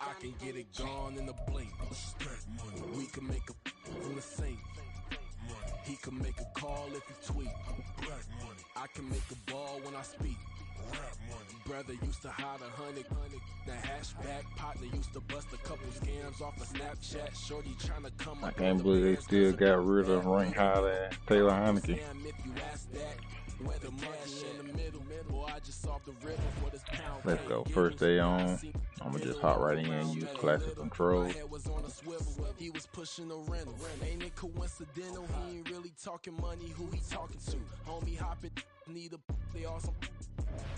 I can get it gone in a blink. We can make a from the sink. He can make a call if he tweet. I can make a ball when I speak. Brother used to hide 100. The hashback partner used to bust a couple scams off of Snapchat. Shorty trying to come up. I can't believe they still got rid of Rank Holiday, Taylor Heineke. Let's go. First day on. I'm gonna just hop right in, use classic controls. He was pushing a rental. Ain't it coincidental? He ain't really talking money. Who he talking to? Homie hopping, need a they awesome.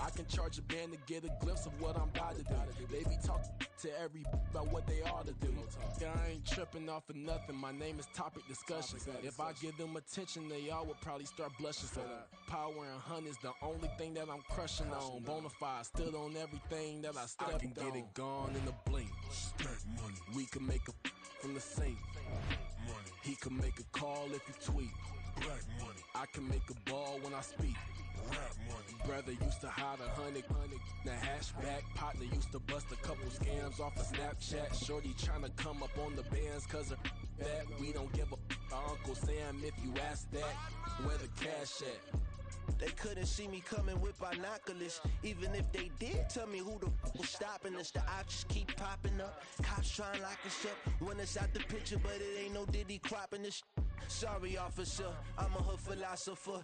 I can charge a band to get a glimpse of what I'm about to do. They be talking to every about what they ought to do. I ain't tripping off of nothing. My name is topic discussion. If I give them attention, they all would probably start blushing. So power and hunt is the only thing that I'm crushing on. Bonafide stood on everything that I stepped on. I can get it gone in a blink. We can make a from the sink. He can make a call if he tweet. I can make a ball when I speak. Brother used to hide 100. The hashback partner used to bust a couple scams off of Snapchat. Shorty trying to come up on the bands cause of that. We don't give a Uncle Sam if you ask that. Where the cash at? They couldn't see me coming with binoculars. Even if they did tell me who the f was stopping us, the options keep popping up. Cops trying to lock us up when it's out the picture, but it ain't no Diddy cropping this. Sorry, officer, I'm a hood philosopher.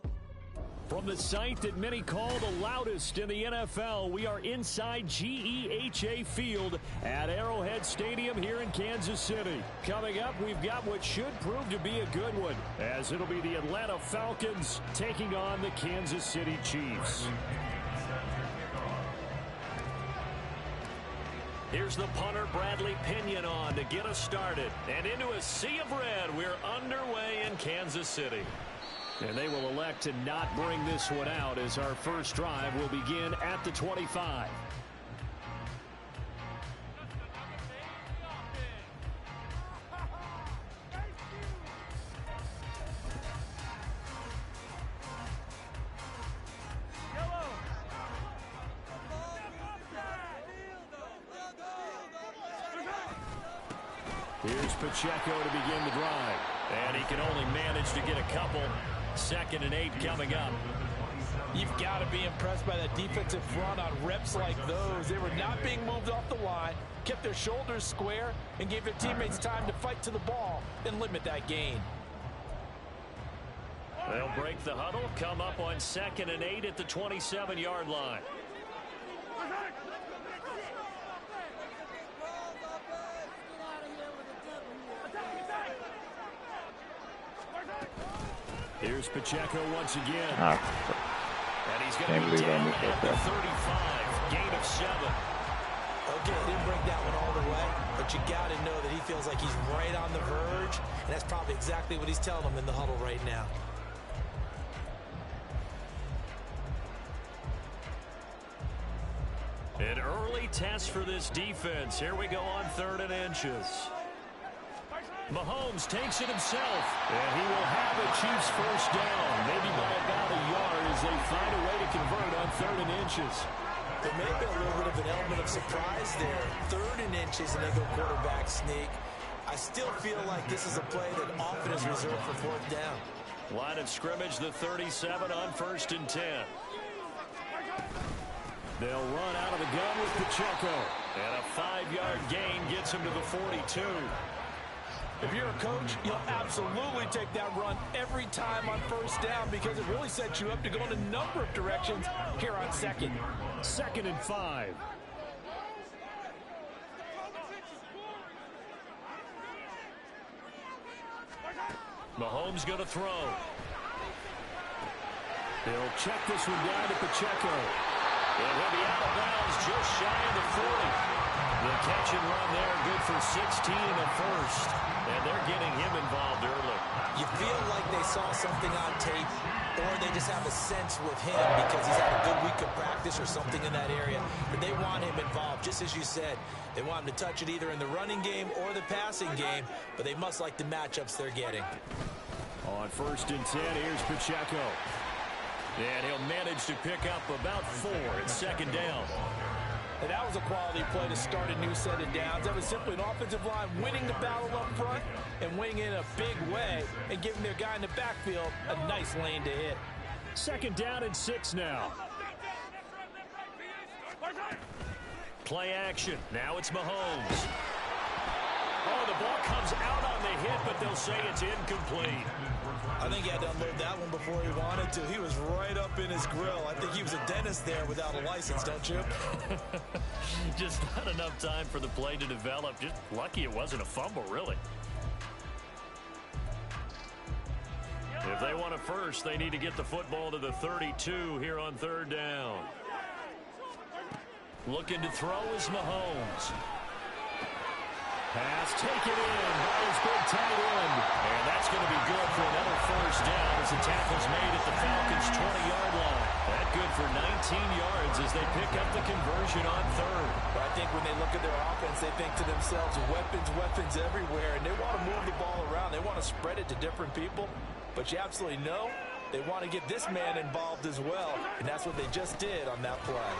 From the site that many call the loudest in the NFL, we are inside GEHA Field at Arrowhead Stadium here in Kansas City. Coming up, we've got what should prove to be a good one, as it'll be the Atlanta Falcons taking on the Kansas City Chiefs. Here's the punter, Bradley Pinion, on to get us started. And into a sea of red, we're underway in Kansas City. And they will elect to not bring this one out as our first drive will begin at the 25. Here's Pacheco to begin the drive. And he can only manage to get a couple. 2nd and 8 coming up. You've got to be impressed by that defensive front on reps like those. They were not being moved off the line, kept their shoulders square, and gave their teammates time to fight to the ball and limit that gain. They'll break the huddle, come up on 2nd and 8 at the 27-yard line. Here's Pacheco once again. And he's going to be down at the 35. Gain of 7. Okay, didn't break that one all the way, but you got to know that he feels like he's right on the verge, and that's probably exactly what he's telling them in the huddle right now. An early test for this defense. Here we go on 3rd and inches. Mahomes takes it himself, and he will have the Chiefs first down, maybe by about a yard as they find a way to convert on 3rd and inches. There may be a little bit of an element of surprise there. 3rd and inches, and they go quarterback sneak. I still feel like this is a play that often is reserved for 4th down. Line of scrimmage, the 37 on 1st and 10. They'll run out of the gun with Pacheco, and a 5-yard gain gets him to the 42. If you're a coach, you'll absolutely take that run every time on 1st down because it really sets you up to go in a number of directions here on 2nd. 2nd and 5. Mahomes going to throw. They'll check this one down to Pacheco. And he'll be out of bounds just shy of the 40. The catch and run there, good for 16 and a first. And they're getting him involved early. You feel like they saw something on tape, or they just have a sense with him because he's had a good week of practice or something in that area. But they want him involved, just as you said. They want him to touch it either in the running game or the passing game, but they must like the matchups they're getting. On 1st and 10, here's Pacheco. And he'll manage to pick up about 4 at 2nd down. And that was a quality play to start a new set of downs. That was simply an offensive line winning the battle up front and winning in a big way and giving their guy in the backfield a nice lane to hit. 2nd down and 6 now. Play action. Now it's Mahomes. Oh, the ball comes out on the hit, but they'll say it's incomplete. I think he had to unload that one before he wanted to. He was right up in his grill. I think he was a dentist there without a license, don't you? Just not enough time for the play to develop. Just lucky it wasn't a fumble, really. If they want a first, they need to get the football to the 32 here on 3rd down. Looking to throw is Mahomes. Pass taken in by his big tight end. And that's going to be good for another 1st down as the tackle's made at the Falcons' 20-yard line. That good for 19 yards as they pick up the conversion on 3rd. But I think when they look at their offense, they think to themselves, weapons everywhere, and they want to move the ball around. They want to spread it to different people. But you absolutely know they want to get this man involved as well, and that's what they just did on that play.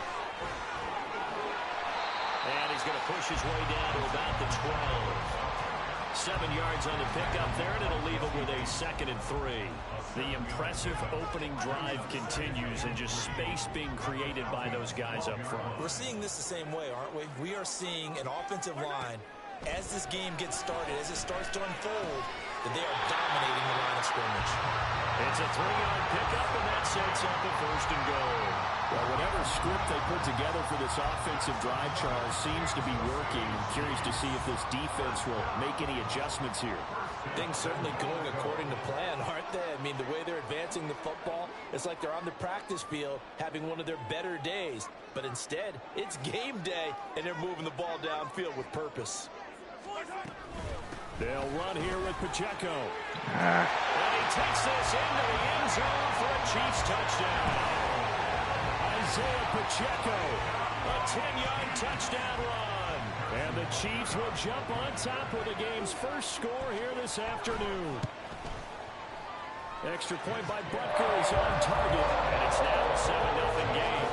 And he's going to push his way down to about the 12. 7 yards on the pickup there, and it'll leave it with a 2nd and 3. The impressive opening drive continues, and just space being created by those guys up front. We're seeing this the same way, aren't we? We are seeing an offensive line, as this game gets started, as it starts to unfold, that they are dominating the line of scrimmage. It's a 3-yard pickup, and that sets up a 1st and goal. Well, whatever script they put together for this offensive drive, Charles, seems to be working. I'm curious to see if this defense will make any adjustments here. Things certainly going according to plan, aren't they? I mean, the way they're advancing the football, it's like they're on the practice field having one of their better days. But instead, it's game day, and they're moving the ball downfield with purpose. They'll run here with Pacheco. And he takes this into the end zone for a Chiefs touchdown. Isaiah Pacheco, a 10-yard touchdown run. And the Chiefs will jump on top with the game's first score here this afternoon. Extra point by Butker is on target, and it's now a 7-0 game.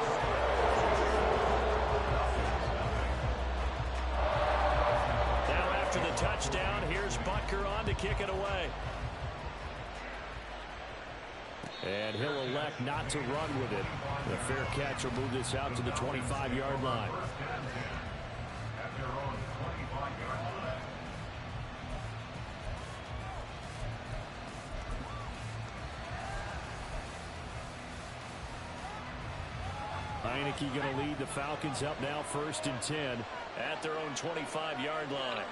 Now after the touchdown, here's Butker on to kick it away. And he'll elect not to run with it. The fair catch will move this out to the 25-yard line. Heineke going to lead the Falcons up now 1st and 10 at their own 25-yard line.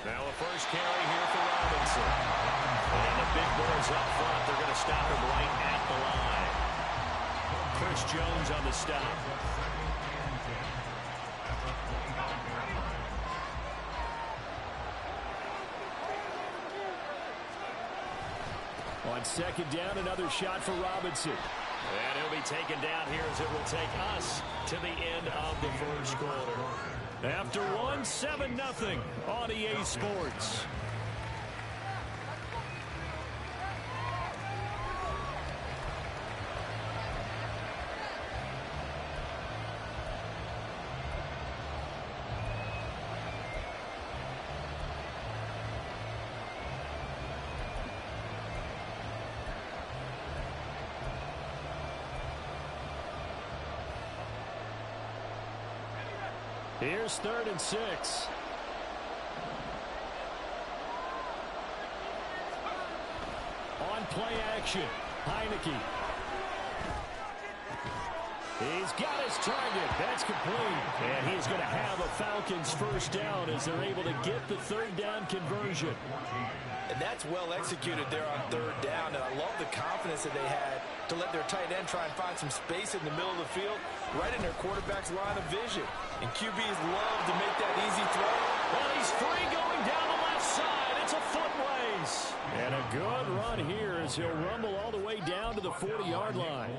Now a first carry here for Robinson. And the big boys up front, they're going to stop him right at the line. Chris Jones on the stop. On 2nd down, another shot for Robinson. And he'll be taken down here as it will take us to the end of the 1st quarter. After 7-0 on EA Sports. Here's 3rd and 6. On play action, Heineke. He's got his target. That's complete. And he's going to have a Falcons 1st down as they're able to get the 3rd down conversion. And that's well executed there on 3rd down. And I love the confidence that they had to let their tight end try and find some space in the middle of the field, right in their quarterback's line of vision. And QBs love to make that easy throw. Well, he's free going down the left side. It's a foot race. And a good run here as he'll rumble all the way down to the 40-yard line.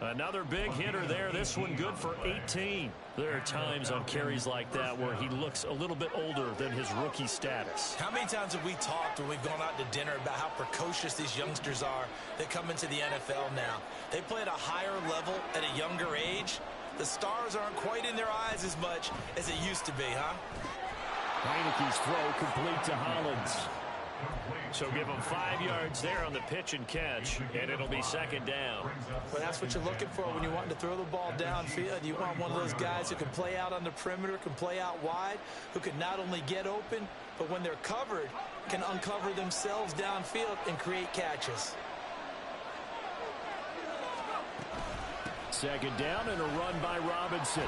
Another big hitter there. This one good for 18. There are times on carries like that where he looks a little bit older than his rookie status. How many times have we talked when we've gone out to dinner about how precocious these youngsters are that come into the NFL now? They play at a higher level at a younger age. The stars aren't quite in their eyes as much as it used to be, huh? Heineke's throw complete to Hollins. So give him 5 yards there on the pitch and catch, and it'll be second down. Well, that's what you're looking for when you're wanting to throw the ball downfield. You want one of those guys who can play out on the perimeter, can play out wide, who can not only get open, but when they're covered, can uncover themselves downfield and create catches. Second down and a run by Robinson.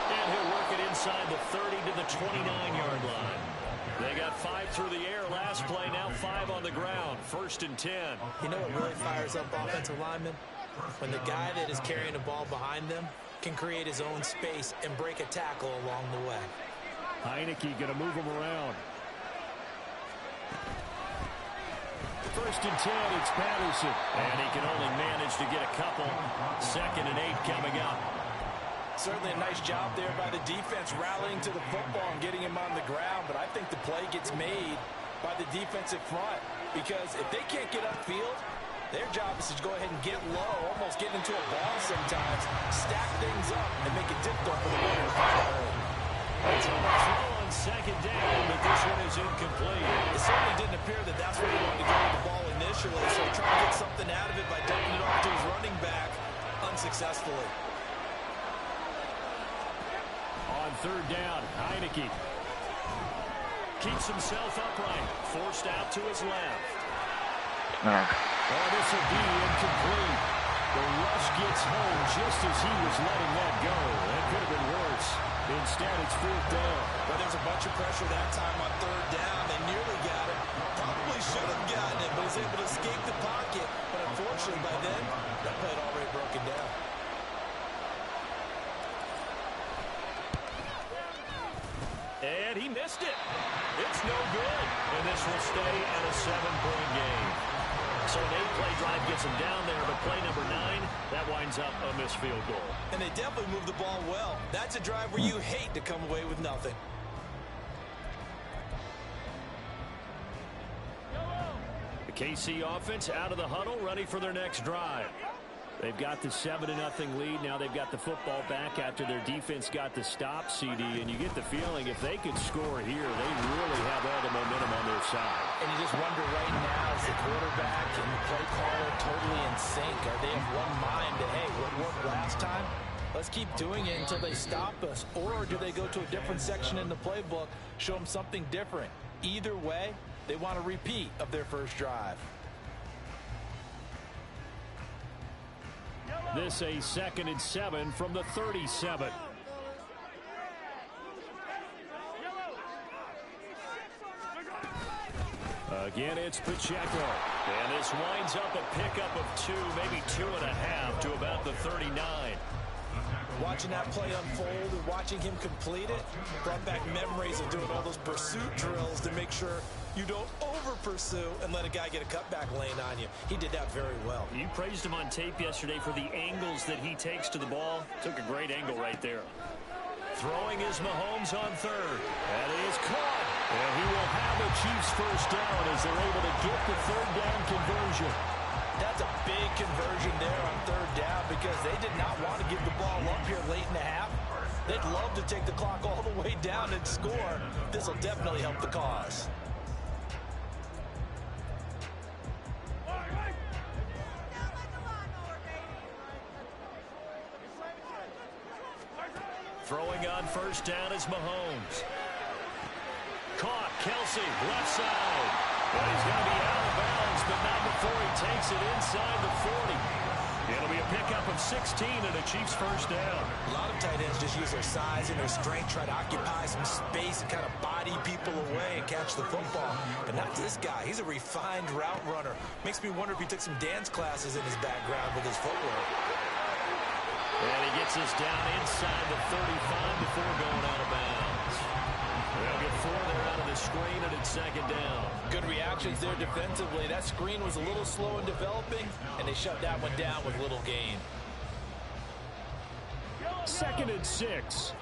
And he'll work it inside the 30 to the 29-yard line. They got 5 through the air last play, now 5 on the ground. 1st and 10. You know what really fires up offensive linemen? When the guy that is carrying the ball behind them can create his own space and break a tackle along the way. Heineke going to move him around. 1st and 10, it's Patterson. And he can only manage to get a couple. 2nd and 8 coming up. Certainly a nice job there by the defense rallying to the football and getting him on the ground, but I think the play gets made by the defensive front because if they can't get upfield, their job is to go ahead and get low, almost get into a ball sometimes, stack things up, and make it difficult for the runner. It's a throw on 2nd down, but this one is incomplete. It certainly didn't appear that that's where he wanted to go with the ball initially, so he tried to get something out of it by dumping it off to his running back unsuccessfully. On 3rd down, Heineke keeps himself upright, forced out to his left. Oh, this will be incomplete. The rush gets home just as he was letting that go. That could have been worse. Instead, it's 4th down. Well, there's a bunch of pressure that time on 3rd down. They nearly got it. Probably should have gotten it, but was able to escape the pocket. But unfortunately, by then, that play had already broken down. And he missed it. It's no good. And this will stay at a 7-point game. So an 8-play drive gets him down there, but play number 9, that winds up a missed field goal. And they definitely moved the ball well. That's a drive where you hate to come away with nothing. The KC offense out of the huddle, ready for their next drive. They've got the 7-0 lead. Now they've got the football back after their defense got the stop, CD. And you get the feeling if they could score here, they really have all the momentum on their side. And you just wonder right now, is the quarterback and the play caller totally in sync? Are they of one mind that, hey, what worked last time? Let's keep doing it until they stop us. Or do they go to a different section in the playbook, show them something different? Either way, they want a repeat of their first drive. This a 2nd and 7 from the 37. Again, it's Pacheco. And this winds up a pickup of 2, maybe 2.5 to about the 39. Watching that play unfold and watching him complete it brought back memories of doing all those pursuit drills to make sure you don't over-pursue and let a guy get a cutback lane on you. He did that very well. You praised him on tape yesterday for the angles that he takes to the ball. Took a great angle right there. Throwing is Mahomes on 3rd. And it is caught. And he will have the Chiefs first down as they're able to get the 3rd down conversion. That's a big conversion there on 3rd down because they did not want to give the ball up here late in the half. They'd love to take the clock all the way down and score. This will definitely help the cause. Throwing on 1st down is Mahomes. Caught, Kelsey, left side. But he's going to be out of bounds, but not before he takes it inside the 40. It'll be a pickup of 16 and a Chiefs first down. A lot of tight ends just use their size and their strength, try to occupy some space and kind of body people away and catch the football. But not this guy. He's a refined route runner. Makes me wonder if he took some dance classes in his background with his footwork. And he gets us down inside the 35 before going out of bounds. They'll get 4 there out of the screen, and it's 2nd down. Good reactions there defensively. That screen was a little slow in developing, and they shut that one down with little gain. 2nd and 6.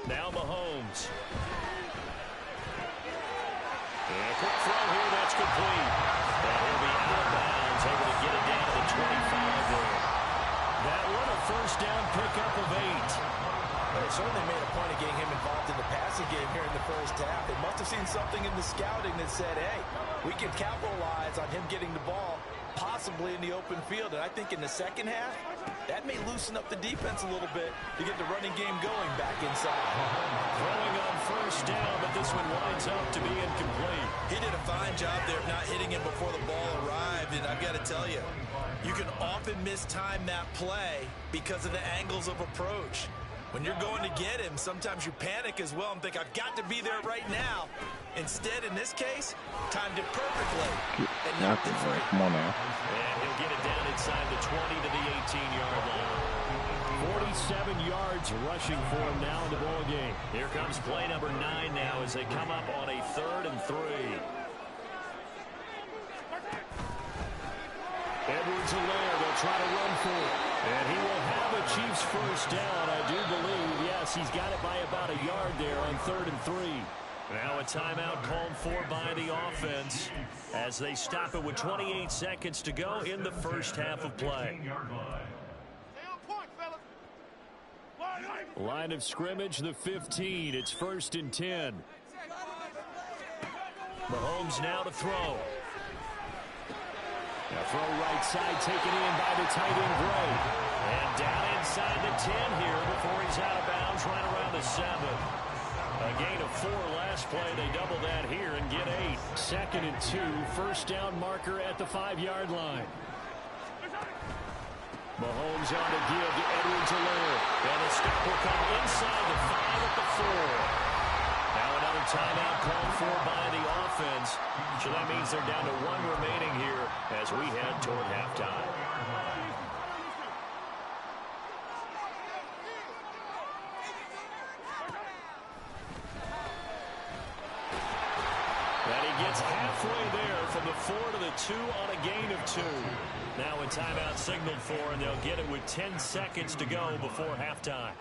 Now Mahomes. And a quick throw here, that's complete. And he'll be out of bounds, able to get it down to the 25 there. That one a first down pickup of 8. But it certainly made a point of getting him involved in the passing game here in the first half. They must have seen something in the scouting that said, hey, we can capitalize on him getting the ball, possibly in the open field. And I think in the second half, that may loosen up the defense a little bit to get the running game going back inside. Throwing on first down, but this one winds up to be incomplete. He did a fine job there of not hitting him before the ball arrived. And I've got to tell you, you can often mistime that play because of the angles of approach. When you're going to get him, sometimes you panic as well and think, I've got to be there right now. Instead, in this case, timed it perfectly. And knocked it free. Come on now. And he'll get it down inside the 20 to the 18-yard line. 47 yards rushing for him now in the ball game. Here comes play number 9 now as they come up on a 3rd and 3. Edwards-Helaire, they'll try to run for it. And he will have a Chiefs first down, I do believe. Yes, he's got it by about a yard there on 3rd and 3. Now a timeout called for by the offense as they stop it with 28 seconds to go in the first half of play. Line of scrimmage, the 15. It's 1st and 10. Mahomes now to throw. Now throw right side, taken in by the tight end Gray. And down inside the 10 here before he's out of bounds, right around the 7. A gain of 4 last play. They double that here and get 8. 2nd and 2. First down marker at the 5-yard line. Mahomes on to give to Edwards-Helaire. And the stop will come inside the 5 at the 4. Now another timeout called for by the offense. So that means they're down to 1 remaining here as we head toward halftime. And he gets halfway there from the 4 to the 2 on a gain of 2. Now a timeout signaled for, and they'll get it with 10 seconds to go before halftime.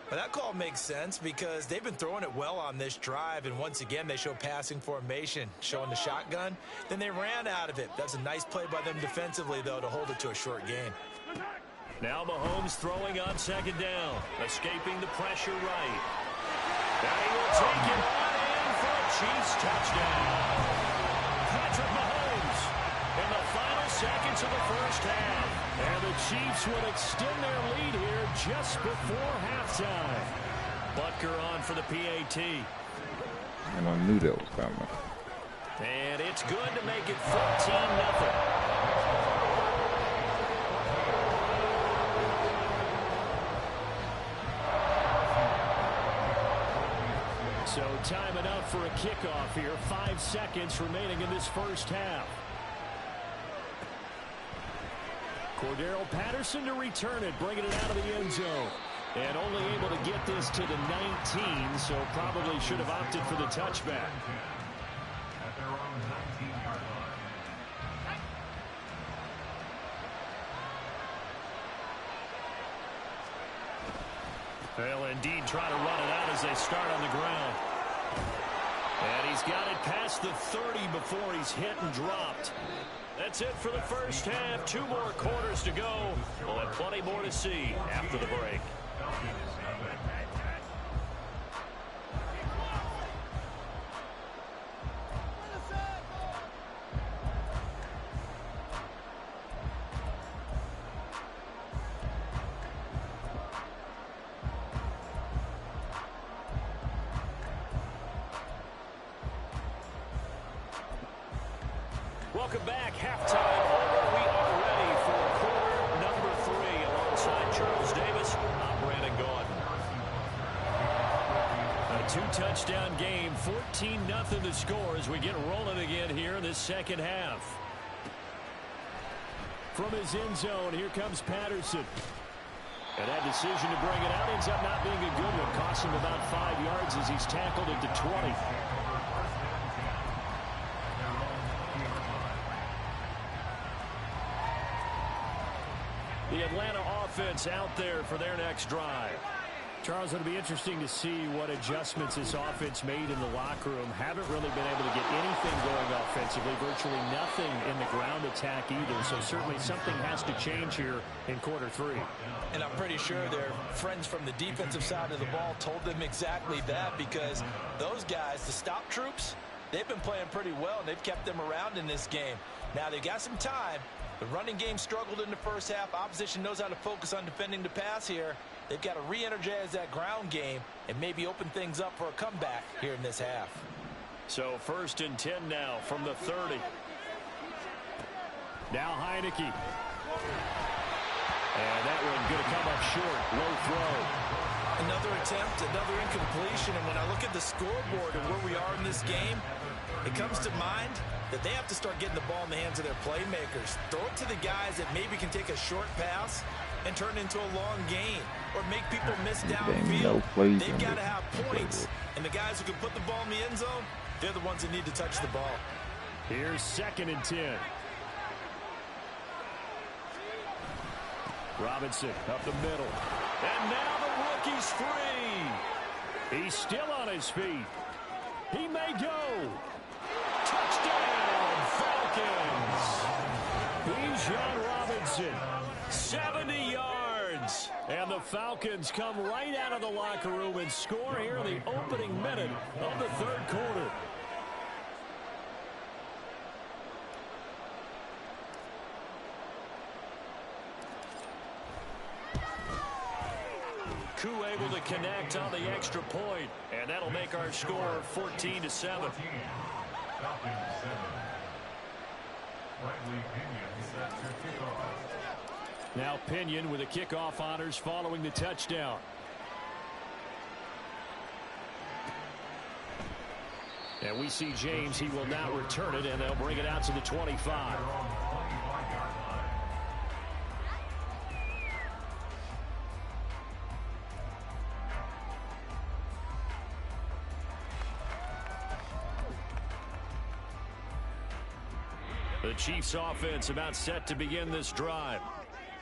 Well, that call makes sense because they've been throwing it well on this drive, and once again they show passing formation, showing the shotgun. Then they ran out of it. That's a nice play by them defensively, though, to hold it to a short gain. Now Mahomes throwing on 2nd down, escaping the pressure right. And he will take it on in for a Chiefs touchdown. Patrick Mahomes in the final seconds of the first half. And the Chiefs will extend their lead here just before halftime. Butker on for the PAT. And I knew that was coming. And it's good to make it 14-0. So time enough for a kickoff here. 5 seconds remaining in this first half. Cordero Patterson to return it, bringing it out of the end zone. And only able to get this to the 19, so probably should have opted for the touchback. They'll indeed try to run it out as they start on the ground. And he's got it past the 30 before he's hit and dropped. That's it for the first half. 2 more quarters to go. We'll have plenty more to see after the break. Welcome back. Halftime over. We are ready for quarter number 3 alongside Charles Davis. I'm Brandon Gordon. A 2-touchdown game. 14-0 the score as we get rolling again here in this second half. From his end zone, here comes Patterson. And that decision to bring it out ends up not being a good one. Costs him about 5 yards as he's tackled at the 20. The Atlanta offense out there for their next drive. Charles, it'll be interesting to see what adjustments this offense made in the locker room. Haven't really been able to get anything going offensively, virtually nothing in the ground attack either. So certainly something has to change here in quarter 3. And I'm pretty sure their friends from the defensive side of the ball told them exactly that, because those guys, the stop troops, they've been playing pretty well, and they've kept them around in this game. Now, they got some time. The running game struggled in the first half. Opposition knows how to focus on defending the pass here. They've got to re-energize that ground game and maybe open things up for a comeback here in this half. So 1st and 10 now from the 30. Now Heineke. And that one going to come up short. Low throw. Another attempt, another incompletion. And when I look at the scoreboard and where we are in this game, it comes to mind that they have to start getting the ball in the hands of their playmakers. Throw it to the guys that maybe can take a short pass and turn into a long gain, or make people miss downfield. They've got to have points, and the guys who can put the ball in the end zone, they're the ones that need to touch the ball. Here's 2nd and 10. Robinson up the middle. And now the rookie's free. He's still on his feet. He may go. Touchdown, Falcons. Bijan Robinson, 70 yards. And the Falcons come right out of the locker room and score here in the opening minute of the 3rd quarter. Koo able to connect on the extra point, and that'll make our score 14-7. Now Pinion with the kickoff honors following the touchdown. And we see James, he will now return it, and they'll bring it out to the 25. The Chiefs offense about set to begin this drive.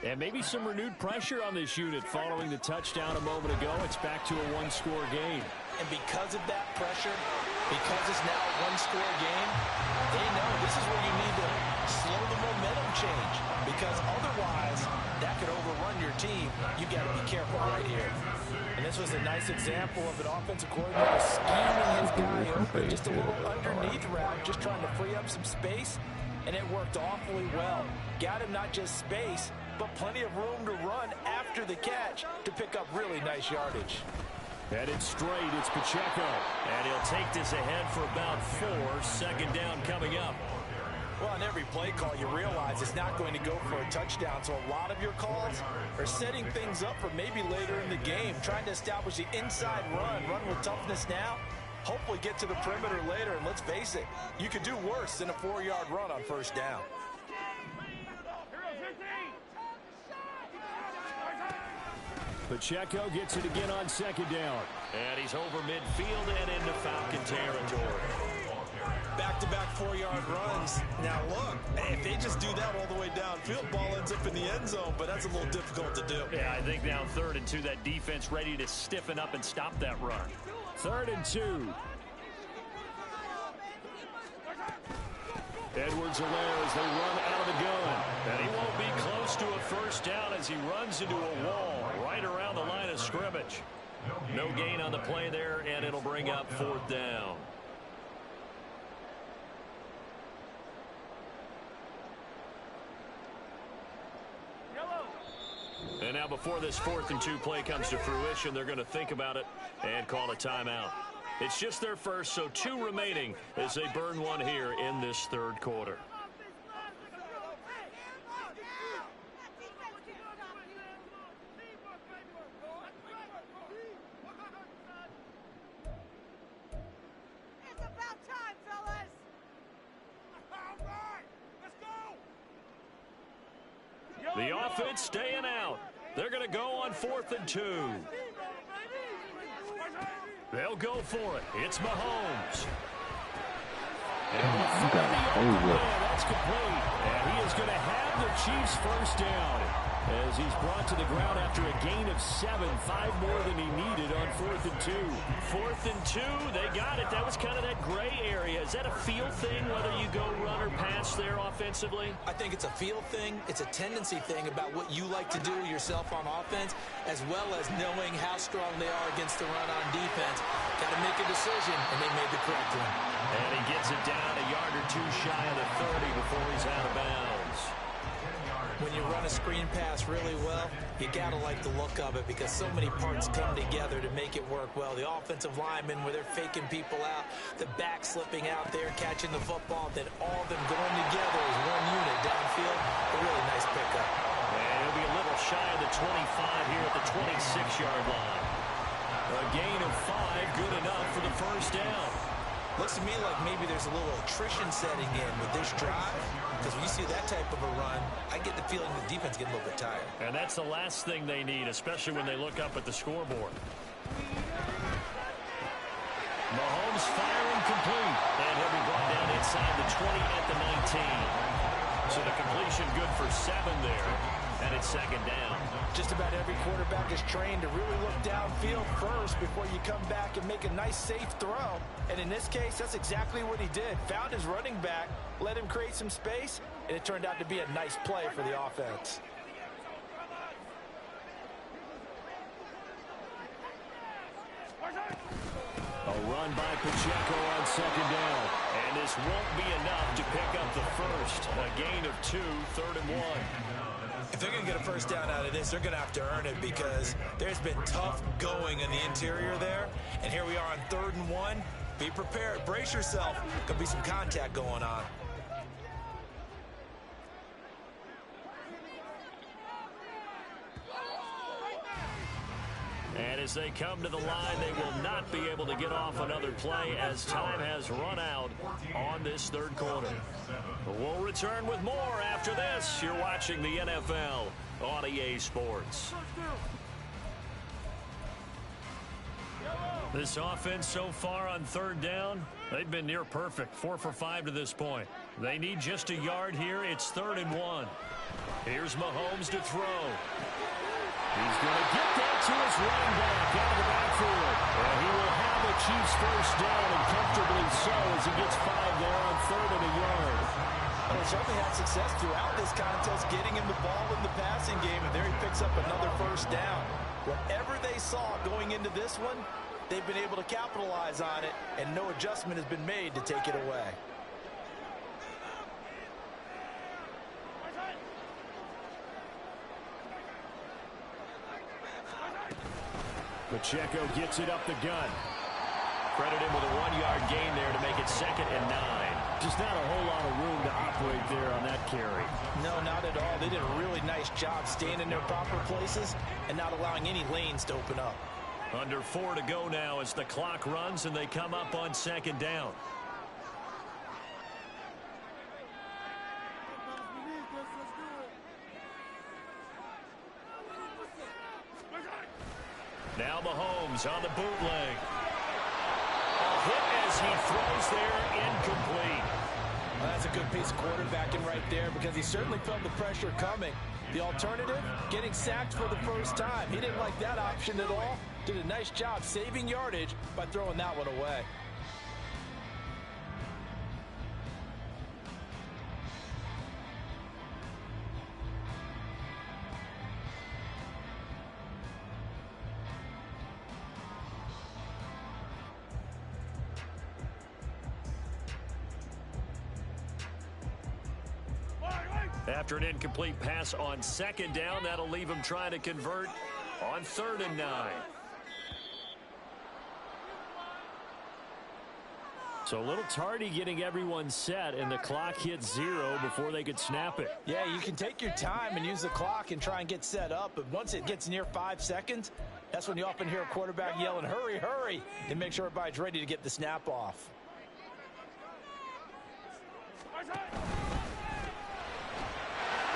And maybe some renewed pressure on this unit following the touchdown a moment ago. It's back to a one-score game. And because of that pressure, because it's now a one-score game, they know this is where you need to slow the momentum change, because otherwise that could overrun your team. You got to be careful right here. And this was a nice example of an offensive coordinator scheming his guy open, just a little underneath route, just trying to free up some space, and it worked awfully well. Got him not just space, but plenty of room to run after the catch to pick up really nice yardage. Headed straight, it's Pacheco. And he'll take this ahead for about 4. 2nd down coming up. Well, on every play call, you realize it's not going to go for a touchdown. So a lot of your calls are setting things up for maybe later in the game, trying to establish the inside run with toughness now, hopefully get to the perimeter later. And let's face it, you could do worse than a 4-yard run on 1st down. Pacheco gets it again on 2nd down. And he's over midfield and into Falcon territory. Back-to-back 4-yard runs. Now, look, if they just do that all the way downfield, ball ends up in the end zone, but that's a little difficult to do. Yeah, I think now 3rd and 2, that defense ready to stiffen up and stop that run. 3rd and 2. Edwards-Helaire as they run out of the gun. And he won't be close to a 1st down as he runs into a wall right around the line of scrimmage. No gain on the play there, and it'll bring up 4th down. And now before this 4th and 2 play comes to fruition, they're going to think about it and call a timeout. It's just their first, so 2 remaining as they burn one here in this 3rd quarter. It's about time, fellas! All right, let's go! The offense staying out. They're going to go on 4th and 2. They'll go for it. It's Mahomes. And that's complete. And he is going to have the Chiefs' 1st down. as he's brought to the ground after a gain of 7, 5 more than he needed on 4th and 2. 4th and 2, they got it. That was kind of that gray area. Is that a feel thing, whether you go run or pass there offensively? I think it's a feel thing. It's a tendency thing about what you like to do yourself on offense, as well as knowing how strong they are against the run on defense. Got to make a decision, and they made the correct one. And he gets it down a yard or two shy of the 30 before he's out of bounds. When you run a screen pass really well, you got to like the look of it because so many parts come together to make it work well. The offensive linemen, where they're faking people out, the back slipping out there, catching the football, then all of them going together as one unit downfield. A really nice pickup. And he'll be a little shy of the 25 here at the 26-yard line. A gain of 5, good enough for the first down. Looks to me like maybe there's a little attrition setting in with this drive, because when you see that type of a run, I get the feeling the defense getting a little bit tired. And that's the last thing they need, especially when they look up at the scoreboard. Mahomes firing complete, and he'll be brought down inside the 20 at the 19. So the completion good for 7 there, and it's 2nd down. Just about every quarterback is trained to really look downfield first before you come back and make a nice, safe throw. And in this case, that's exactly what he did. Found his running back, let him create some space, and it turned out to be a nice play for the offense. A run by Pacheco on 2nd down. And this won't be enough to pick up the first. A gain of 2, 3rd and 1. If they're going to get a first down out of this, they're going to have to earn it because there's been tough going in the interior there. And here we are on 3rd and 1. Be prepared. Brace yourself. Going to be some contact going on. And as they come to the line, they will not be able to get off another play as time has run out on this 3rd quarter. We'll return with more after this. You're watching the NFL on EA Sports. This offense so far on 3rd down, they've been near perfect. 4 for 5 to this point. They need just a yard here. It's 3rd and 1. Here's Mahomes to throw. He's going to get that to his running back out of the backfield. And he will have the Chiefs first down, and comfortably so, as he gets 5 there on 3rd and a yard. Well, certainly had success throughout this contest, getting him the ball in the passing game, and there he picks up another first down. Whatever they saw going into this one, they've been able to capitalize on it, and no adjustment has been made to take it away. Pacheco gets it up the gun. Credit him with a 1-yard gain there to make it 2nd and 9. Just not a whole lot of room to operate there on that carry. No, not at all. They did a really nice job staying in their proper places and not allowing any lanes to open up. Under 4 to go now as the clock runs and they come up on 2nd down. Now Mahomes on the bootleg. A hit as he throws there, incomplete. Well, that's a good piece of quarterbacking right there because he certainly felt the pressure coming. The alternative, getting sacked for the first time. He didn't like that option at all. Did a nice job saving yardage by throwing that one away. After an incomplete pass on 2nd down, that'll leave him trying to convert on 3rd and 9. So a little tardy getting everyone set, and the clock hits 0 before they could snap it. Yeah, you can take your time and use the clock and try and get set up, but once it gets near 5 seconds, that's when you often hear a quarterback yelling, hurry, hurry, to make sure everybody's ready to get the snap off.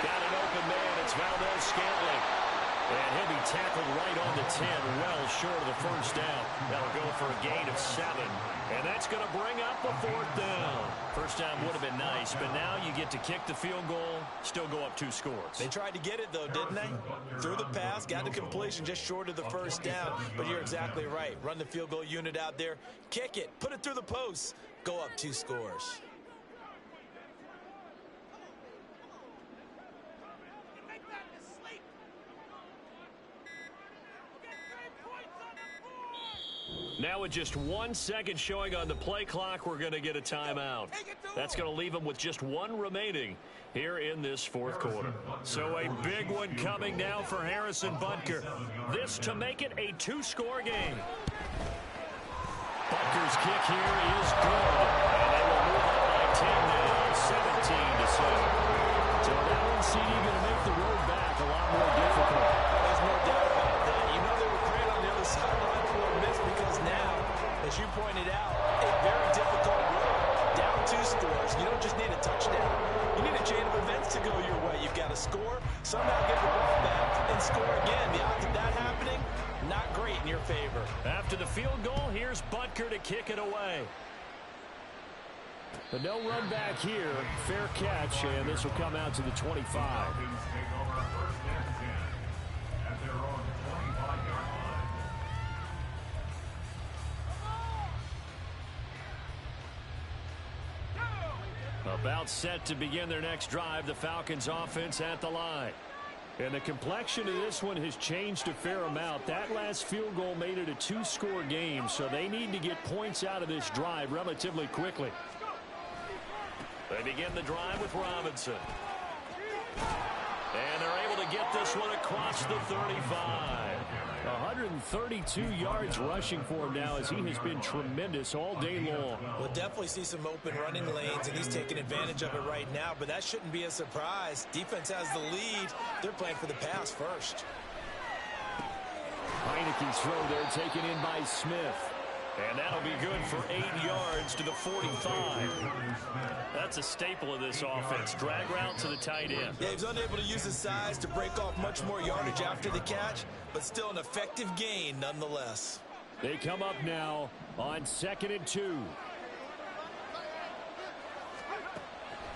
Got an open man. It's Valdez-Scantling. And he'll be tackled right on the 10, well short of the first down. That'll go for a gain of 7. And that's going to bring up a 4th down. First down would have been nice, but now you get to kick the field goal, still go up 2 scores. They tried to get it, though, didn't they? Threw the pass, got the completion just short of the first down. But you're exactly right. Run the field goal unit out there, kick it, put it through the posts, go up 2 scores. Now with just 1 second showing on the play clock, we're going to get a timeout. That's going to leave them with just 1 remaining here in this 4th quarter. So a big one coming now for Harrison Butker. This to make it a 2-score game. Butker's kick here is good. And they will move up by 10 now, 17-7. So now NCD going to make the road back a lot more difficult. There's no doubt about that. You know they were great on the other sideline for a miss because now, as you pointed out, a very difficult road. Down 2 scores. You don't just need a touchdown. You need a chain of events to go your way. You've got to score, somehow get the ball back, and score again. The odds of that happening, not great in your favor. After the field goal, here's Butker to kick it away. But no run back here. Fair catch, and this will come out to the 25. About set to begin their next drive, the Falcons offense at the line. And the complexion of this one has changed a fair amount. That last field goal made it a 2-score game, so they need to get points out of this drive relatively quickly. They begin the drive with Robinson. And they're able to get this one across the 35. 132 yards rushing for him now as he has been tremendous all day long. We'll definitely see some open running lanes, and he's taking advantage of it right now, but that shouldn't be a surprise. Defense has the lead. They're playing for the pass first. Heineke's throw there taken in by Smith. And that'll be good for 8 yards to the 45. That's a staple of this offense. Drag route to the tight end. Yeah, he was unable to use his size to break off much more yardage after the catch, but still an effective gain nonetheless. They come up now on 2nd and 2.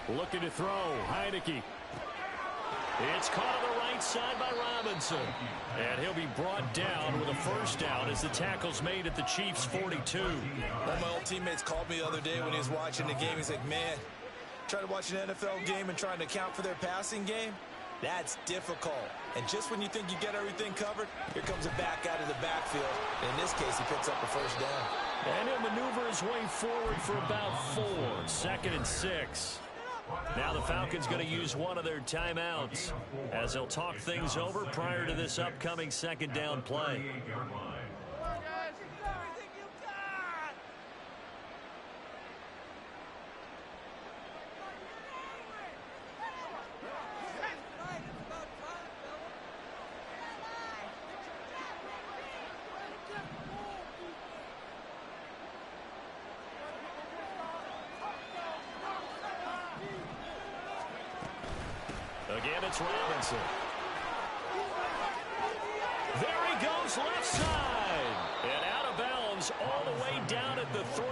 Looking to throw. Heineke. It's caught on the right side by Robinson. And he'll be brought down with a first down as the tackle's made at the Chiefs' 42. One of my old teammates called me the other day when he was watching the game. He's like, man, trying to watch an NFL game and trying to account for their passing game, that's difficult. And just when you think you get everything covered, here comes a back out of the backfield. And in this case, he picks up a first down. And he'll maneuver his way forward for about 4. 2nd and 6. Now the Falcons going to use one of their timeouts as they'll talk things over prior to this upcoming 2nd down play. Again, it's Robinson. There he goes, left side. And out of bounds all the way down at the 3.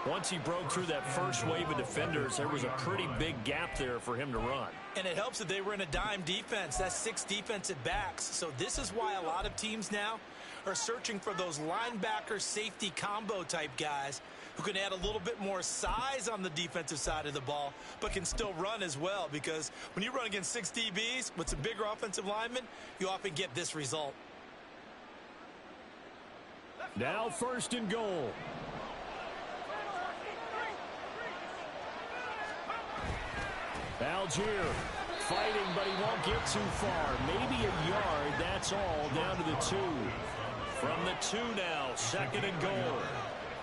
Once he broke through that first wave of defenders, there was a pretty big gap there for him to run. And it helps that they were in a dime defense. That's 6 defensive backs. So this is why a lot of teams now are searching for those linebacker safety combo type guys who can add a little bit more size on the defensive side of the ball, but can still run as well, because when you run against 6 DBs with some bigger offensive linemen, you often get this result. Now 1st and goal. Algier fighting, but he won't get too far. Maybe a yard, that's all, down to the 2. From the 2 now, 2nd and goal.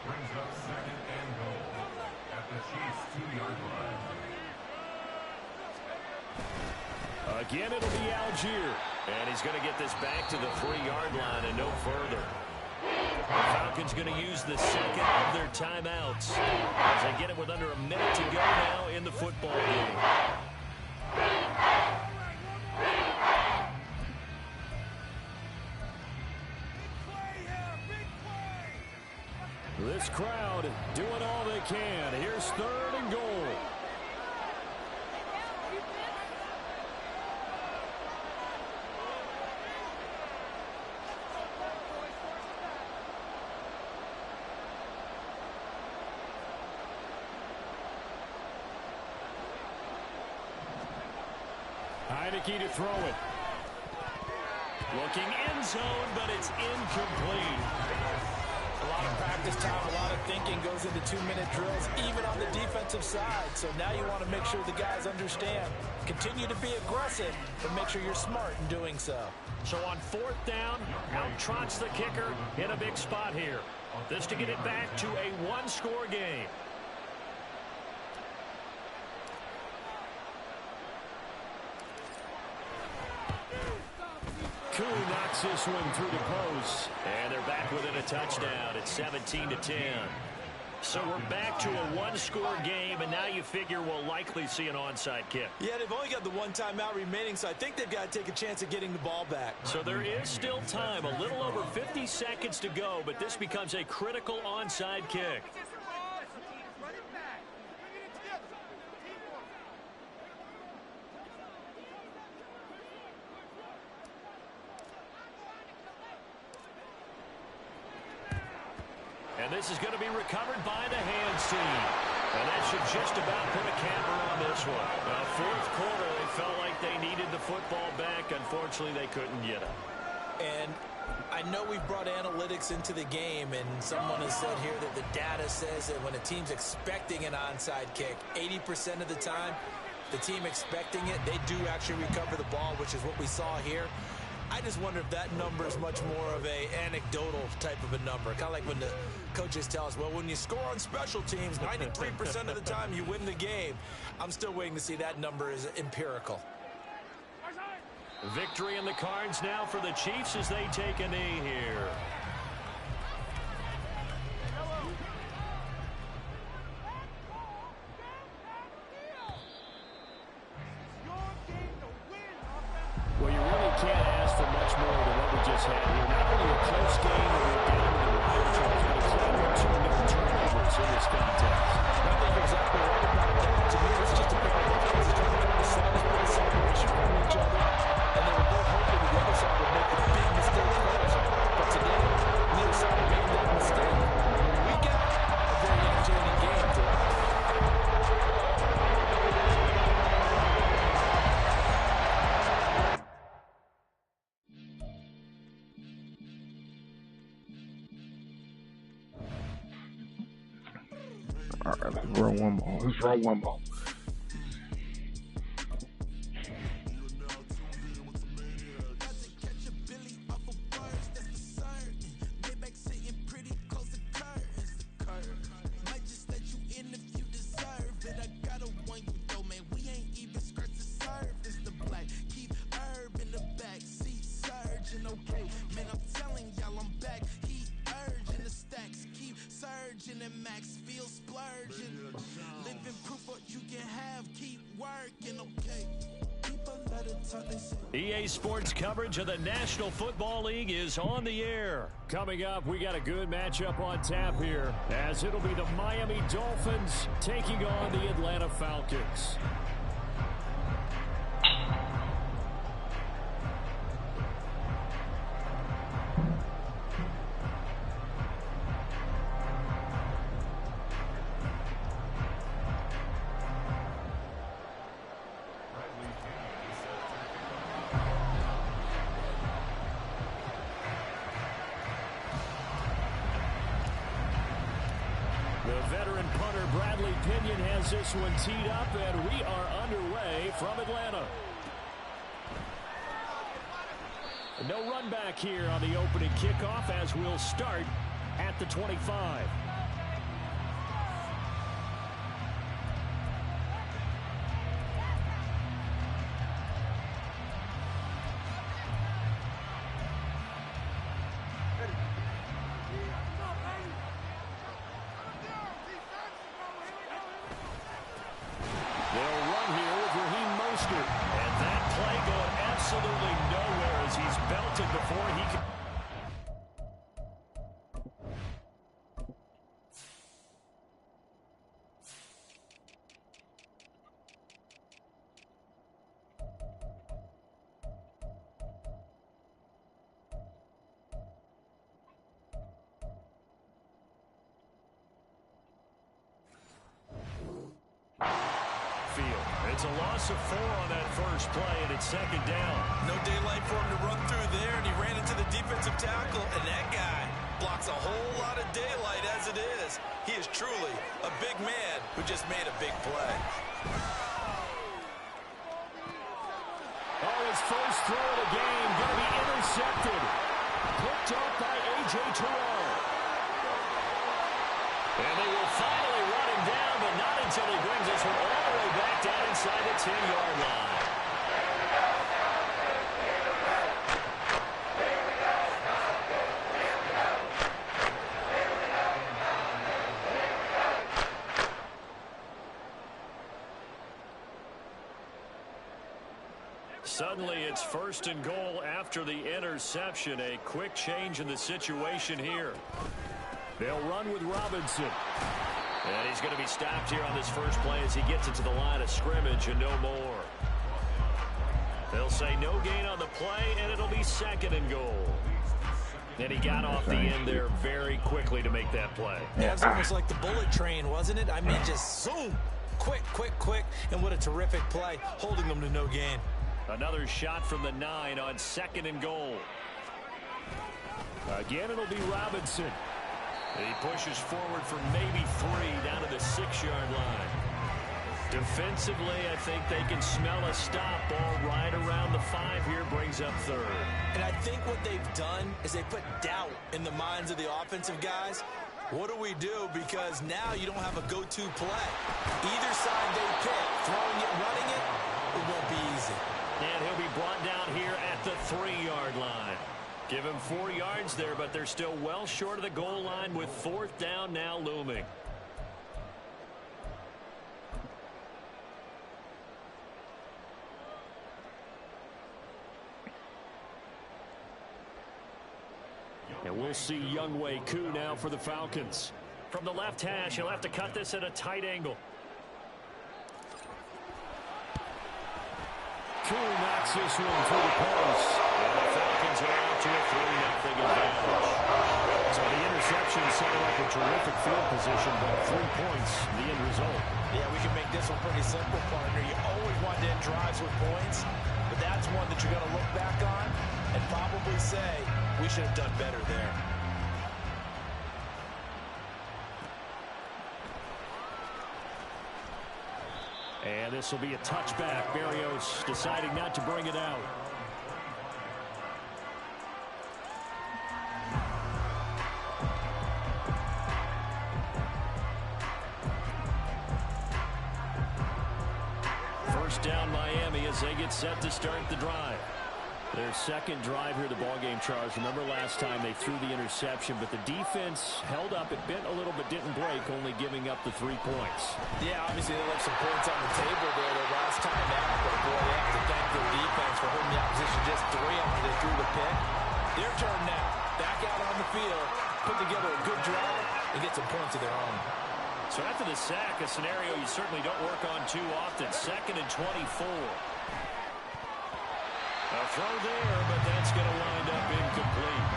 Brings up 2nd and goal at the Chiefs' 2-yard line. Again, it'll be Algier. And he's going to get this back to the 3-yard line and no further. The Falcons going to use the 2nd of their timeouts as they get it with under a minute to go now in the football game. This crowd doing all they can. Here's 3rd and goal. Heineke to throw it. Looking end zone, but it's incomplete. A lot of practice time, a lot of thinking goes into 2-minute drills, even on the defensive side. So now you want to make sure the guys understand. Continue to be aggressive, but make sure you're smart in doing so. So on 4th down, out trots the kicker in a big spot here. This to get it back to a one-score game. Koo knocks this one through the post. And they're back within a touchdown. It's 17-10. So we're back to a one-score game, and now you figure we'll likely see an onside kick. Yeah, they've only got the one timeout remaining, so I think they've got to take a chance at getting the ball back. So there is still time, a little over 50 seconds to go, but this becomes a critical onside kick. And this is going to be recovered by the hands team. And that should just about put a capper on this one. Now, 4th quarter, they felt like they needed the football back. Unfortunately, they couldn't get it. And I know we've brought analytics into the game, and someone has said here that the data says that when a team's expecting an onside kick, 80% of the time, the team expecting it, they do actually recover the ball, which is what we saw here. I just wonder if that number is much more of a anecdotal type of a number. Kind of like when the coaches tell us, well, when you score on special teams, 93% of the time you win the game. I'm still waiting to see that number is empirical. Victory in the cards now for the Chiefs as they take a knee here. Well, you really can't ask for much more than what we just had here. Not only a close game, but we're down to the wire charge, but it's only 2 new turnovers in this contest. I think you're exactly right about that. To me, it's just a pair of offenses trying to find a slight bit of separation from each other, and they were both hoping that the other side would make the big mistake first. But today, neither side made that mistake. We got a very entertaining game throughout. All right, let's run one more. Let's run one more. EA Sports coverage of the National Football League is on the air. Coming up, we got a good matchup on tap here, as it'll be the Miami Dolphins taking on the Atlanta Falcons. This one teed up, and we are underway from Atlanta. No run back here on the opening kickoff as we'll start at the 25. Field. It's a loss of 4 on that first play, and it's second down. No daylight for him to run through there, and he ran into the defensive tackle, and that guy blocks a whole lot of daylight as it is. He is truly a big man who just made a big play. Oh, his first throw of the game going to be intercepted. Picked up by A.J. Terrell. And they will finally run him down, but not until he brings this one all the way back down inside the 10-yard line. Suddenly, it's first and goal after the interception. A quick change in the situation here. They'll run with Robinson. And he's going to be stopped here on this first play as he gets it to the line of scrimmage and no more. They'll say no gain on the play, and it'll be second and goal. And he got off the end there very quickly to make that play. Yeah, it was almost like the bullet train, wasn't it? I mean, just zoom. Quick, quick, quick. And what a terrific play, holding them to no gain. Another shot from the 9 on second and goal. Again, it'll be Robinson. He pushes forward for maybe 3 down to the 6-yard line. Defensively, I think they can smell a stop. Ball right around the 5 here, brings up third. And I think what they've done is they put doubt in the minds of the offensive guys. What do we do? Because now you don't have a go-to play. Either side they pick, throwing it, running it, it won't be easy. And he'll be brought down here at the 3-yard line. Give him 4 yards there, but they're still well short of the goal line with 4th down now looming. And we'll see Younghoe Koo now for the Falcons. From the left hash, he'll have to cut this at a tight angle. Koo knocks this one through the post. And the Falcons are out to a 3-0 advantage. So the interception sounded like a terrific field position, but 3 points, the end result. Yeah, we can make this one pretty simple, partner. You always want to end drives with points, but that's one that you're going to look back on and probably say, we should have done better there. And this will be a touchback. Berrios deciding not to bring it out. First down Miami as they get set to start the drive. Their second drive here, the ballgame, Charles. Remember last time they threw the interception, but the defense held up. It bent a little but didn't break, only giving up the 3 points. Yeah, obviously they left some points on the table there the last time out, but boy, they have to thank their defense for holding the opposition just 3 after they threw the pick. Their turn now. Back out on the field, put together a good drive, and get some points of their own. So after the sack, a scenario you certainly don't work on too often. 2nd and 24. A throw there, but that's going to wind up incomplete.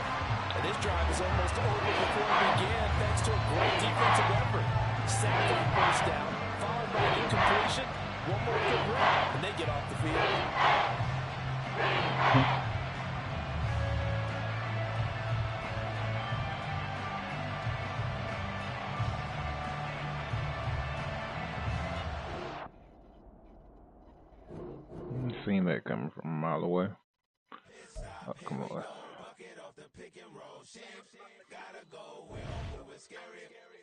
And this drive is almost over before it began, thanks to a great defensive effort. Sack on first down, followed by an incompletion. One more good run, and they get off the field. Seen that coming from a mile away. Oh, come on.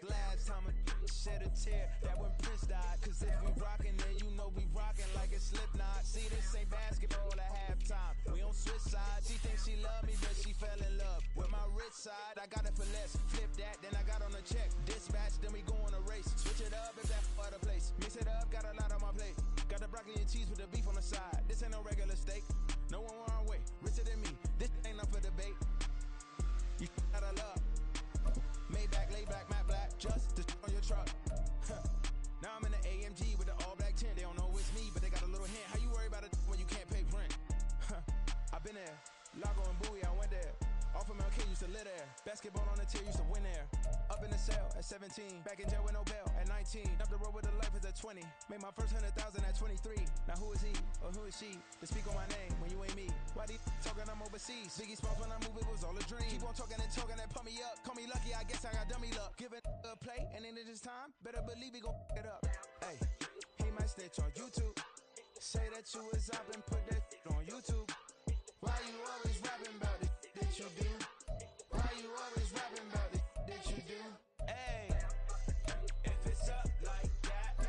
Last time I shed a tear, that when Prince died. Cause if we rockin', then you know we rockin' like a Slipknot. See, this ain't basketball at halftime. We on switch sides. She thinks she love me, but she fell in love with my rich side. I got it for less. Flip that, then I got on a check. Dispatch, then we go on a race. Switch it up if that's other place. Mix it up, got a lot on my plate. Got the broccoli and cheese with the beef on the side. This ain't no regular steak. No one wrong way. Richer than me. This ain't up for debate. You out of love. Maybach, lay back, matte black. Just on your truck. Now I'm in the AMG with the all black tint. They don't know it's me, but they got a little hint. How you worry about it when you can't pay rent? I've been there. Lago and Bowie, I went there. Off of MLK, used to live there. Basketball on the tier, used to win there. Up in the cell at 17, back in jail with no bail at 19. Up the road with a life is at 20. Made my first 100,000 at 23. Now who is he or who is she to speak on my name when you ain't me? Why they talking I'm overseas? Biggie Smalls when I move it was all a dream. Keep on talking and pump me up. Call me lucky, I guess I got dummy luck. Give it a play and then it is time. Better believe he gon' it up. Hey, he might snitch on YouTube. Say that you was up and put that on YouTube. Why you always rapping about it that you do? Why you always rapping about it that you do? Hey, if it's up like that,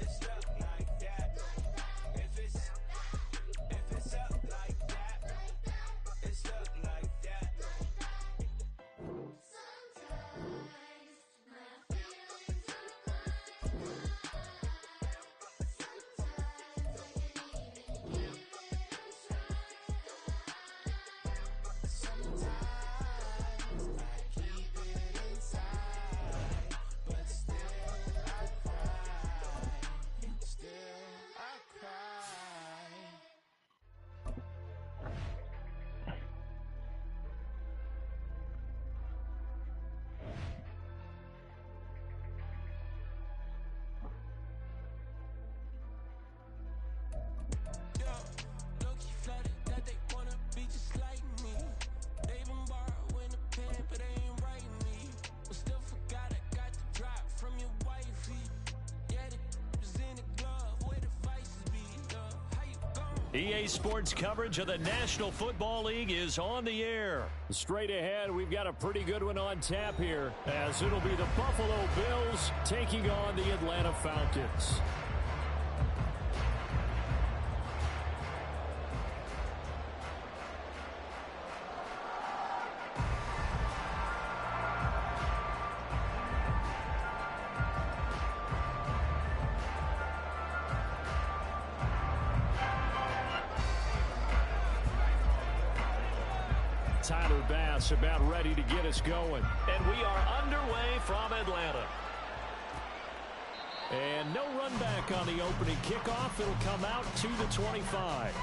it's up like that. If it's up like that, it's up like that. EA Sports coverage of the National Football League is on the air. Straight ahead, we've got a pretty good one on tap here, as it'll be the Buffalo Bills taking on the Atlanta Falcons. Tyler Bass about ready to get us going. And we are underway from Atlanta. And no run back on the opening kickoff. It'll come out to the 25.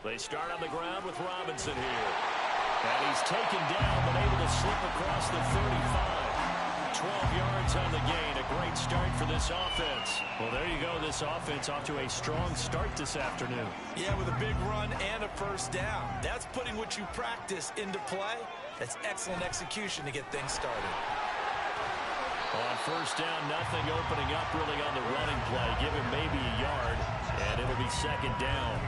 They start on the ground with Robinson here. And he's taken down, but able to slip across the 35. 12 yards on the gain. A great start for this offense. Well, there you go. This offense off to a strong start this afternoon. Yeah, with a big run and a first down. That's putting what you practice into play. That's excellent execution to get things started. On first down, nothing opening up really on the running play. Give him maybe a yard, and it'll be second down.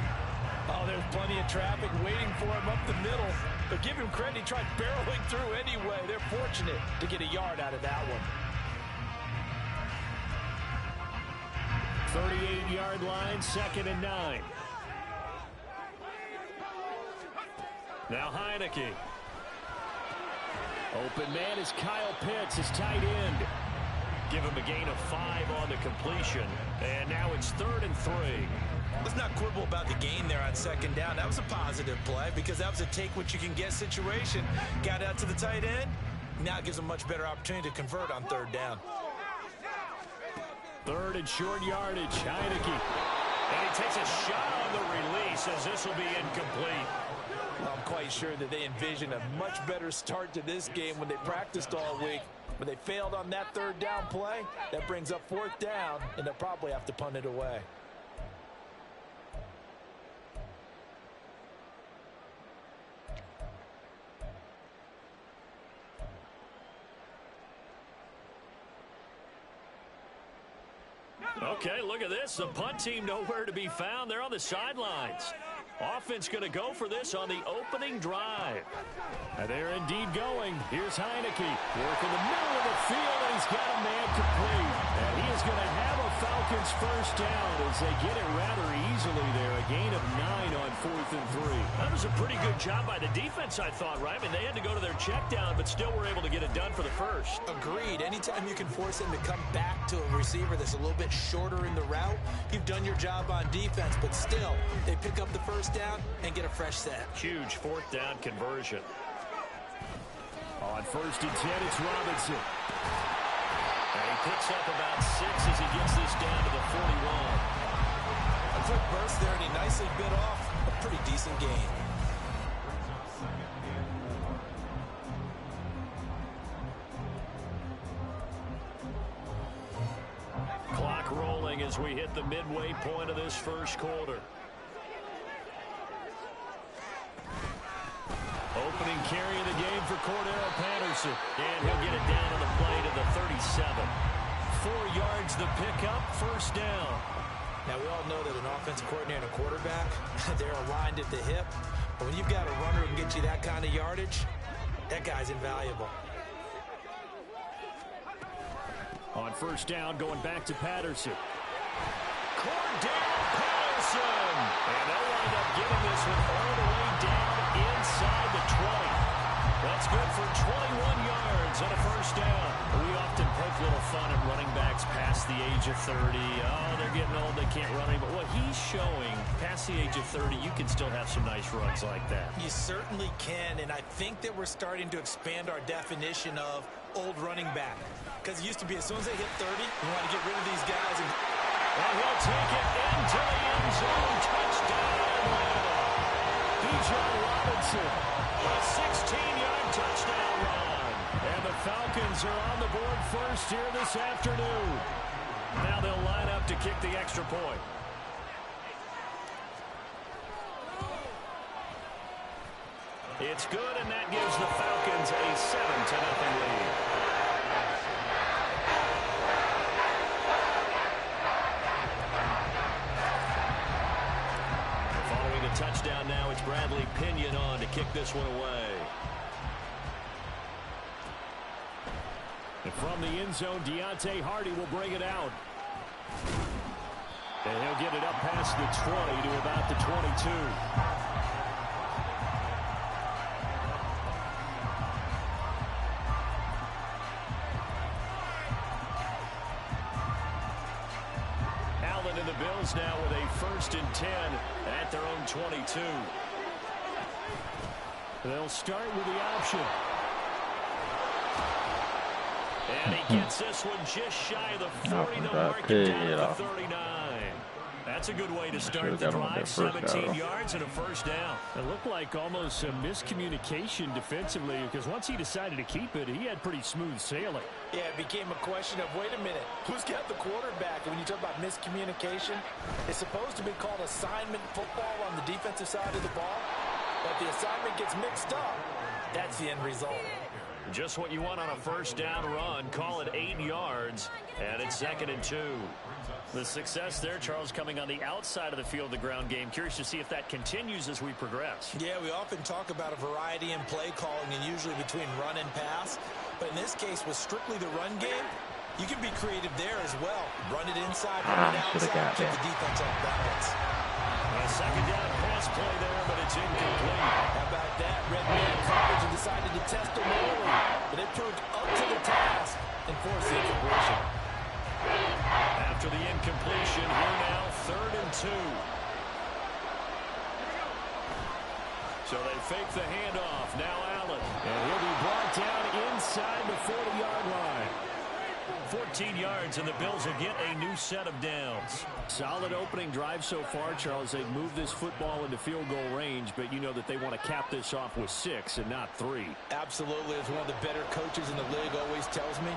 Oh, there's plenty of traffic waiting for him up the middle. But give him credit, he tried barreling through anyway. They're fortunate to get a yard out of that one. 38-yard line, 2nd and 9. Now Heineke. Open man is Kyle Pitts, his tight end. Give him a gain of 5 on the completion. And now it's 3rd and 3. Let's not quibble about the gain there on second down. That was a positive play because that was a take-what-you-can-get situation. Got out to the tight end. Now it gives a much better opportunity to convert on 3rd down. 3rd and short yardage. Heineke. And he takes a shot on the release as this will be incomplete. Well, I'm quite sure that they envisioned a much better start to this game when they practiced all week. But they failed on that 3rd down play. That brings up 4th down, and they'll probably have to punt it away. Okay, look at this. The punt team nowhere to be found. They're on the sidelines. Offense going to go for this on the opening drive. And they're indeed going. Here's Heineke. Work in the middle of the field, and he's got a man complete. And he is going to have a Falcons first down as they get it rather easily there. A gain of 9 on 4th and 3. That was a pretty good job by the defense, I thought, right? I mean, they had to go to their check down, but still were able to get it done for the first. Agreed. Anytime you can force them to come back to a receiver that's a little bit shorter in the route, you've done your job on defense, but still, they pick up the first down and get a fresh set. Huge 4th down conversion. On 1st and 10, it's Robinson. And he picks up about 6 as he gets this down to the 41. A quick burst there, and he nicely bit off a pretty decent gain. Clock rolling as we hit the midway point of this first quarter. Opening carry of the game for Cordero Patterson. And he'll get it down on the play to the 37. 4 yards the pickup, first down. Now, we all know that an offensive coordinator and a quarterback, they're aligned at the hip. But when you've got a runner who can get you that kind of yardage, that guy's invaluable. On first down, going back to Patterson. Cordero Patterson. And they'll wind up getting this one all the way down inside the 20. That's good for 21 yards and a first down. We often poke a little fun at running backs past the age of 30. Oh, they're getting old, they can't run anymore. Well, he's showing past the age of 30, you can still have some nice runs like that. You certainly can, and I think that we're starting to expand our definition of old running back. Because it used to be as soon as they hit 30, we want to get rid of these guys. And he'll take it into the end zone. Touchdown, Atlanta. Bijan Robinson. A 16-yard touchdown run. And the Falcons are on the board first here this afternoon. Now they'll line up to kick the extra point. It's good, and that gives the Falcons a 7-0 lead. Following the touchdown now, it's Bradley Pinion on to kick this one away. And from the end zone, Deontay Hardy will bring it out. And he'll get it up past the 20 to about the 22. Allen and the Bills now with a 1st and 10 at their own 22. They'll start with the option. And he gets this one just shy of the 40 to mark it down at the 39. That's a good way to start the drive. 17 yards and a first down. It looked like almost a miscommunication defensively because once he decided to keep it, he had pretty smooth sailing. Yeah, it became a question of, wait a minute, who's got the quarterback? And when you talk about miscommunication, it's supposed to be called assignment football on the defensive side of the ball. But the assignment gets mixed up. That's the end result. Just what you want on a first down run. Call it 8 yards, and it's 2nd and 2. The success there, Charles, coming on the outside of the field, the ground game. Curious to see if that continues as we progress. Yeah, we often talk about a variety in play calling and usually between run and pass. But in this case, with strictly the run game, you can be creative there as well. Run it inside, run it outside, keep the defense on balance. A second down pass play there, but it's incomplete. How about that? Red man coverage and decided to test them early. But they proved up to the task and forced the incompletion. After the incompletion, here now 3rd and 2. So they fake the handoff. Now Allen. And he'll be brought down inside the 40-yard line. 14 yards, and the Bills will get a new set of downs. Solid opening drive so far, Charles. They've moved this football into field goal range, but you know that they want to cap this off with 6 and not 3. Absolutely. As one of the better coaches in the league always tells me,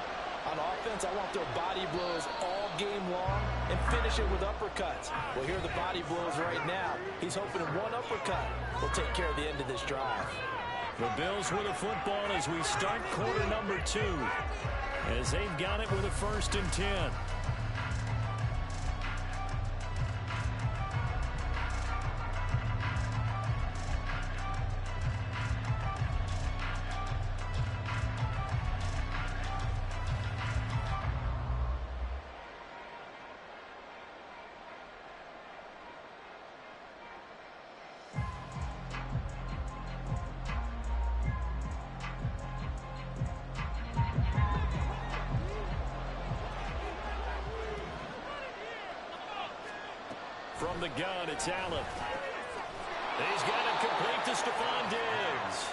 on offense, I want their body blows all game long and finish it with uppercuts. Well, here are the body blows right now. He's hoping one uppercut will take care of the end of this drive. The Bills with a football as we start quarter number 2. As they've got it with a 1st and 10. From the gun, it's Allen. He's got it complete to Stephon Diggs.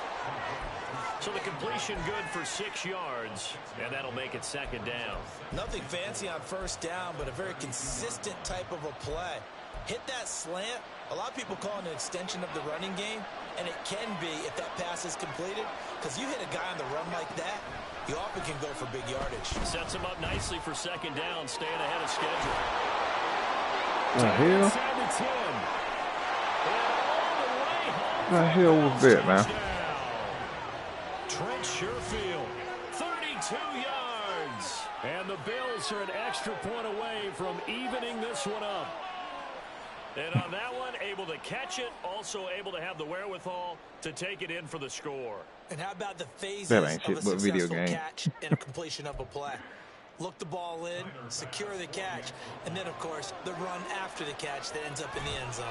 So the completion good for 6 yards, and that'll make it second down. Nothing fancy on first down, but a very consistent type of a play. Hit that slant. A lot of people call it an extension of the running game, and it can be if that pass is completed, because you hit a guy on the run like that, you often can go for big yardage. Sets him up nicely for second down, staying ahead of schedule. The hell? Inside the 10. And all the way home. The hell was that, man? Trent Sherfield, 32 yards. And the Bills are an extra point away from evening this one up. And on that one, able to catch it, also able to have the wherewithal to take it in for the score. And how about the phases That ain't of shit a but video successful game. catch and a completion of a play? Look the ball in, secure the catch, and then, of course, the run after the catch that ends up in the end zone.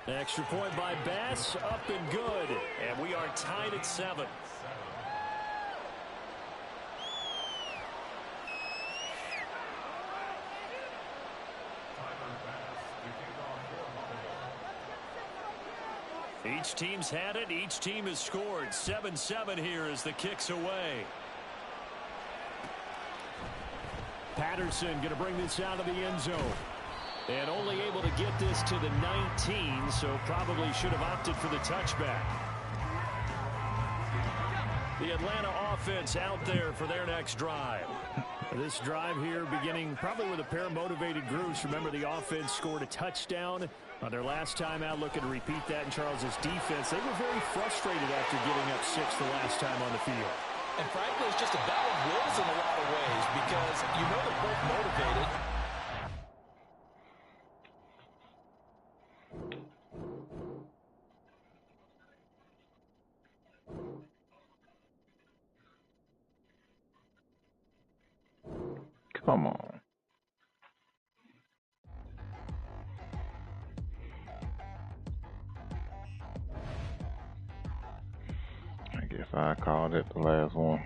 Extra point by Bass, up and good. And we are tied at 7. Each team's had it. Each team has scored. 7-7 here as the kick's away. Patterson going to bring this out of the end zone. And only able to get this to the 19, so probably should have opted for the touchback. The Atlanta offense out there for their next drive. This drive here beginning probably with a pair of motivated groups. Remember, the offense scored a touchdown on their last time out, looking to repeat that in Charles's defense. They were very frustrated after giving up 6 the last time on the field. And frankly, it's just a battle of wills in a lot of ways because you know they're both motivated. Come on. I guess I called it the last one.